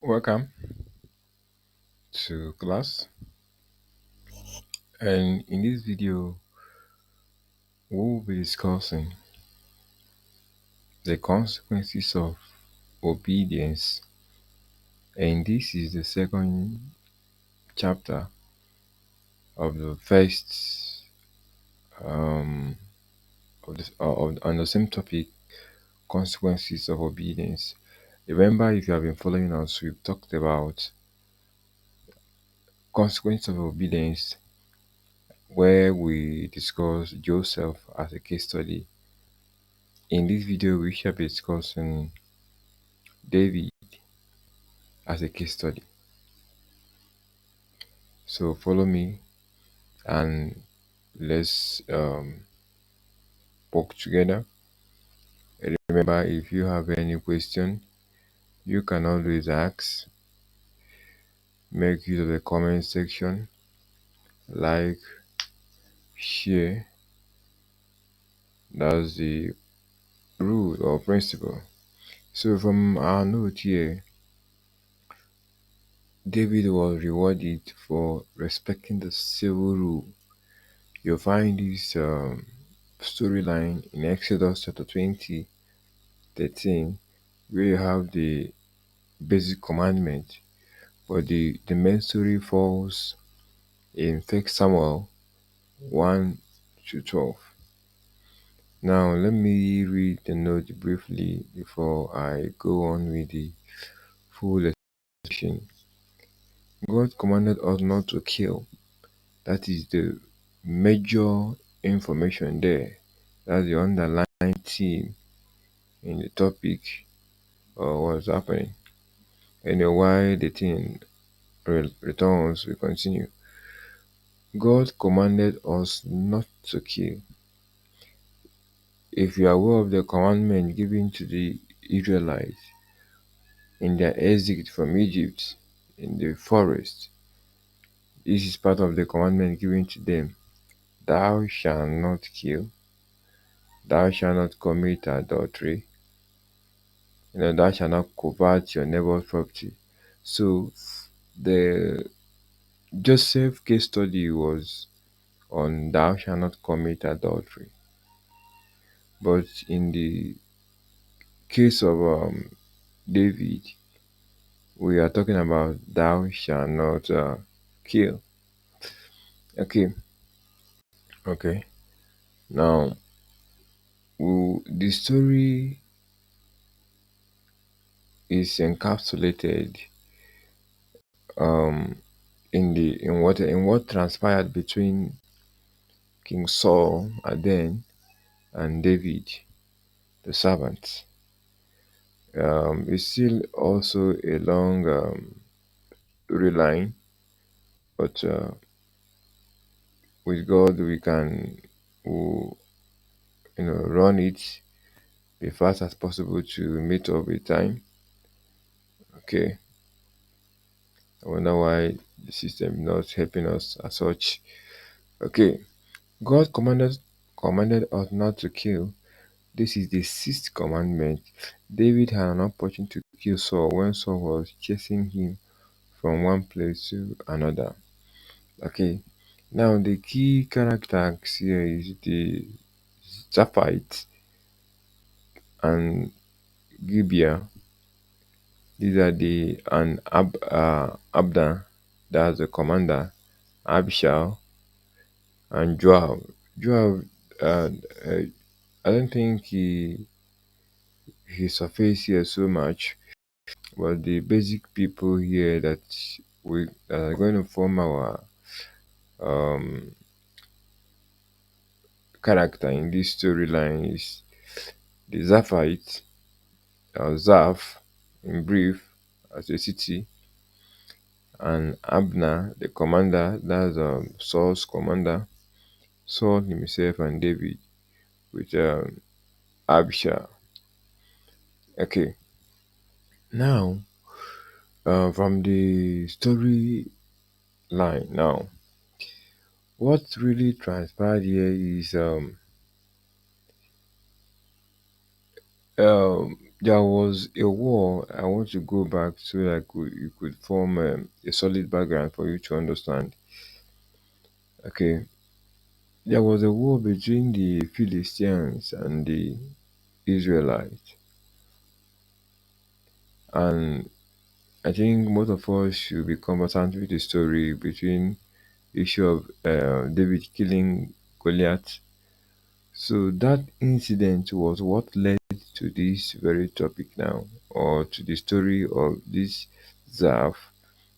Welcome to class, and in this video we will be discussing the consequences of obedience, and this is the second chapter of the first of this on the same topic, consequences of obedience. Remember, if you have been following us, we've talked about consequences of obedience, where we discuss Joseph as a case study. In this video we shall be discussing David as a case study. So follow me and let's work together. Remember, if you have any question, you can always ask. Make use of the comment section, like, share. That's the rule or principle. So from our note here, David was rewarded for respecting the civil rule. You'll find this storyline in Exodus chapter 20:13, where you have the basic commandment, but the main story falls in 1 Samuel 1 to 12. Now let me read the note briefly before I go on with the full explanation. God commanded us not to kill. That is the major information there. That's the underlying theme in the topic or what's happening. And why the thing returns, we continue. God commanded us not to kill. If you are aware of the commandment given to the Israelites in their exit from Egypt in the forest, this is part of the commandment given to them. Thou shalt not kill, thou shalt not commit adultery, thou shalt not covet your neighbor's property. So the Joseph case study was on thou shalt not commit adultery. But in the case of David, we are talking about thou shalt not kill. Okay. Now, the story is encapsulated um, in what transpired between King Saul and David, the servant. It's still also a long storyline, but with God we can we'll, run it as fast as possible to meet up with time. Okay. I wonder why the system is not helping us as such. Okay. God commanded us not to kill. This is the sixth commandment. David had an opportunity to kill Saul when Saul was chasing him from one place to another. Okay. Now the key characters here is the Zaphite and Gibeah. These are the and Abda, that's the commander, Abishal, and Joab. Joab, uh, uh, I don't think he surfaced here so much, but the basic people here that are going to form our um, character in this storyline is the Zaphite, Zaph, in brief, as a city, and Abner, the commander, that's Saul's commander, Saul himself, and David with Abishai. Okay, now from the story line, now what really transpired here is There was a war. I want to go back so that you could form a solid background for you to understand. Okay, there was a war between the Philistines and the Israelites, and I think most of us should be conversant with the story between the issue of David killing Goliath. So that incident was what led to this very topic now, or to the story of this Zaf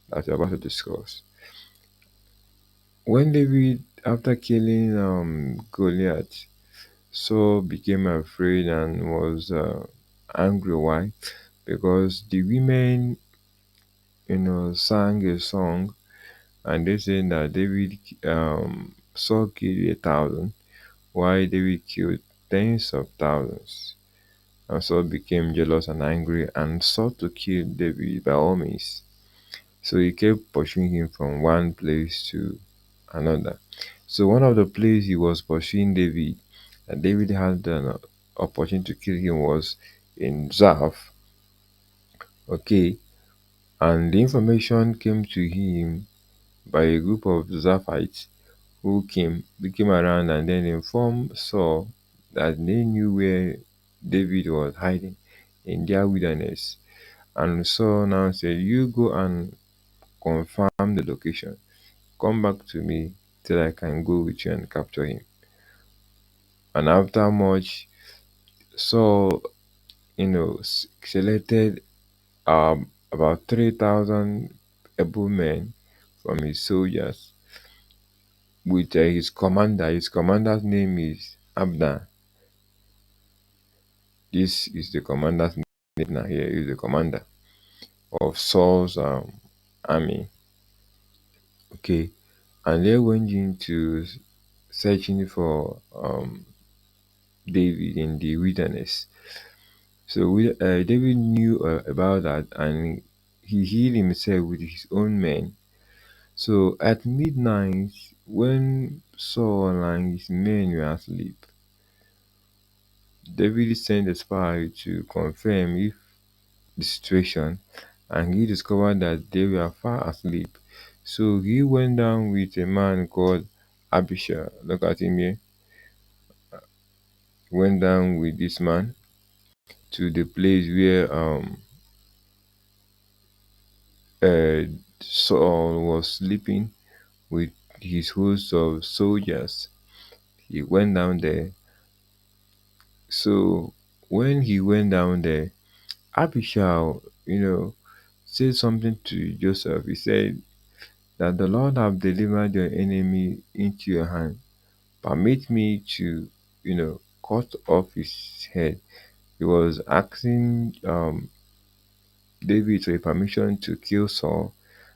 that we're about to discuss. When David, after killing Goliath, Saul became afraid and was angry. Why? Because the women, sang a song, and they said that David, Saul killed 1,000, while David killed tens of thousands. And Saul became jealous and angry and sought to kill David by all means. So he kept pursuing him from one place to another. So one of the places he was pursuing David, and David had an opportunity to kill him, was in Zaph. Okay, and the information came to him by a group of Zaphites who came around and then informed Saul that they knew where David was hiding in their wilderness. And Saul now said, "You go and confirm the location. Come back to me till I can go with you and capture him." And after much, Saul, selected about 3,000 able men from his soldiers with his commander. His commander's name is Abner. This is the commander's name. Now here is the commander of Saul's army. Okay, and they went into searching for David in the wilderness. So David knew about that, and he hid himself with his own men. So at midnight, when Saul and his men were asleep, David sent a spy to confirm if the situation, and he discovered that they were far asleep. So he went down with a man called Abishai. Look at him here. Went down with this man to the place where uh, Saul was sleeping with his host of soldiers. He went down there. So when he went down there, Abishai, said something to Joseph. He said that the Lord have delivered your enemy into your hand. Permit me to, cut off his head. He was asking David for a permission to kill Saul,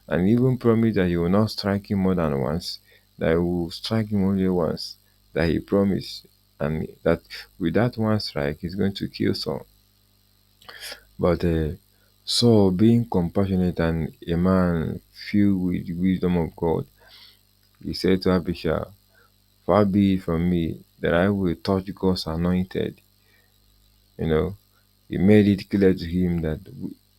and even promised that he will not strike him more than once, that he will strike him only once, that he promised, and that with that one strike, he's going to kill Saul. But Saul, being compassionate and a man filled with the wisdom of God, he said to Abishai, "Far be it from me that I will touch God's anointed." You know, he made it clear to him that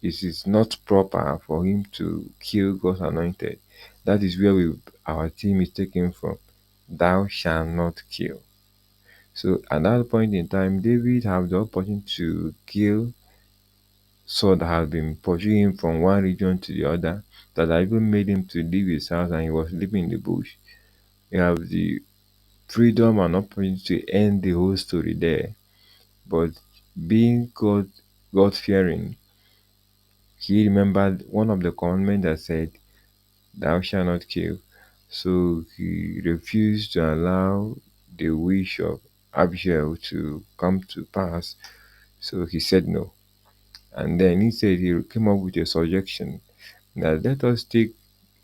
it is not proper for him to kill God's anointed. That is where our team is taken from. Thou shalt not kill. So at that point in time, David had the opportunity to kill Saul that had been pursuing him from one region to the other, that had even made him to leave his house and he was living in the bush. You have the freedom and opportunity to end the whole story there. But being God fearing, he remembered one of the commandments that said, "Thou shalt not kill." So he refused to allow the wish of Abigail to come to pass. So he said no. And then he said he came up with a suggestion that let us take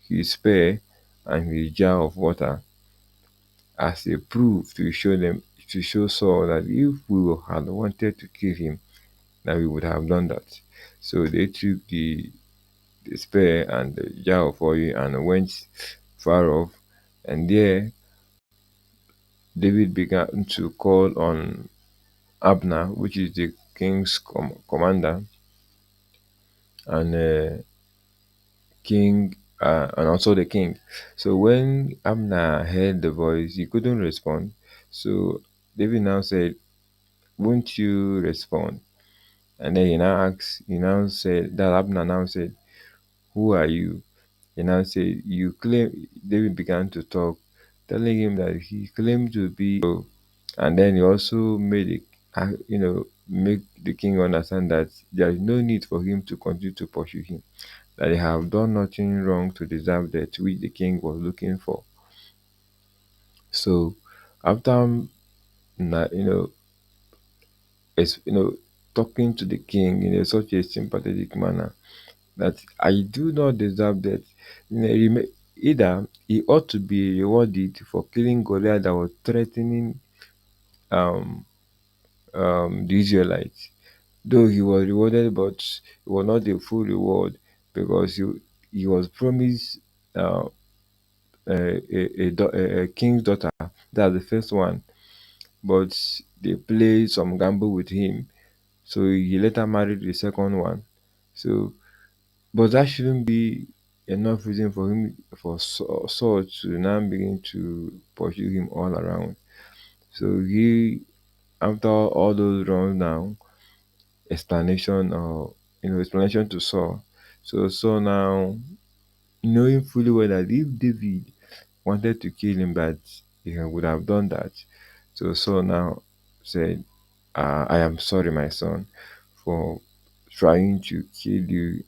his spear and his jar of water as a proof to show Saul that if we had wanted to kill him, that we would have done that. So they took the spear and the jar of oil and went far off, and there David began to call on Abner, which is the king's commander, and king and also the king. So when Abner heard the voice, he couldn't respond. So David now said, "Won't you respond?" And then he now said that Abner now said, "Who are you?" He now said, "You claim." David began to talk, telling him that he claimed to be. And then he also made it, make the king understand that there is no need for him to continue to pursue him, that they have done nothing wrong to deserve that which the king was looking for. So after you know, talking to the king in such a sympathetic manner, that I do not deserve that. Either he ought to be rewarded for killing Goliath that was threatening um, the Israelites. Though he was rewarded, but it was not a full reward, because he was promised uh, a king's daughter. That's the first one, but they played some gamble with him, so he later married the second one. So, but that shouldn't be enough reason for him, for Saul to now begin to pursue him all around. So after all those runs down, explanation to Saul. So Saul now, knowing fully well that if David wanted to kill him, that he would have done that. So Saul now said, "I am sorry, my son, for trying to kill you,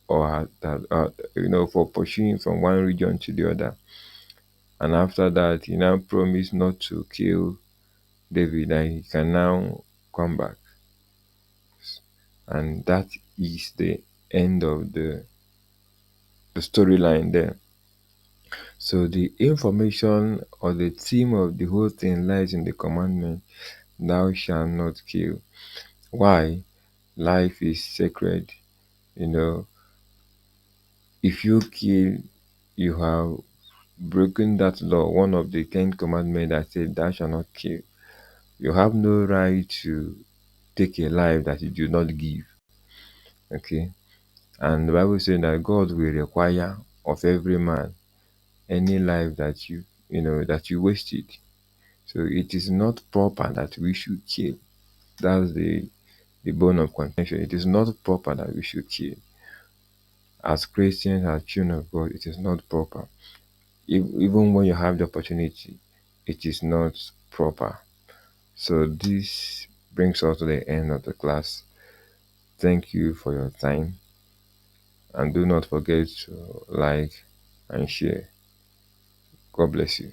or that for pursuing from one region to the other." And after that, he now promised not to kill David, and he can now come back. And that is the end of the storyline there. So the information or the theme of the whole thing lies in the commandment, "Thou shalt not kill." Why? Life is sacred. You know, if you kill, you have broken that law, one of the 10 commandments that said, "Thou shalt not kill." You have no right to take a life that you do not give. Okay? And the Bible says that God will require of every man any life that you wasted. So it is not proper that we should kill. That's the bone of contention. It is not proper that we should kill. As Christians, as children of God, it is not proper. Even when you have the opportunity, it is not proper. So this brings us to the end of the class. Thank you for your time, and do not forget to like and share. God bless you.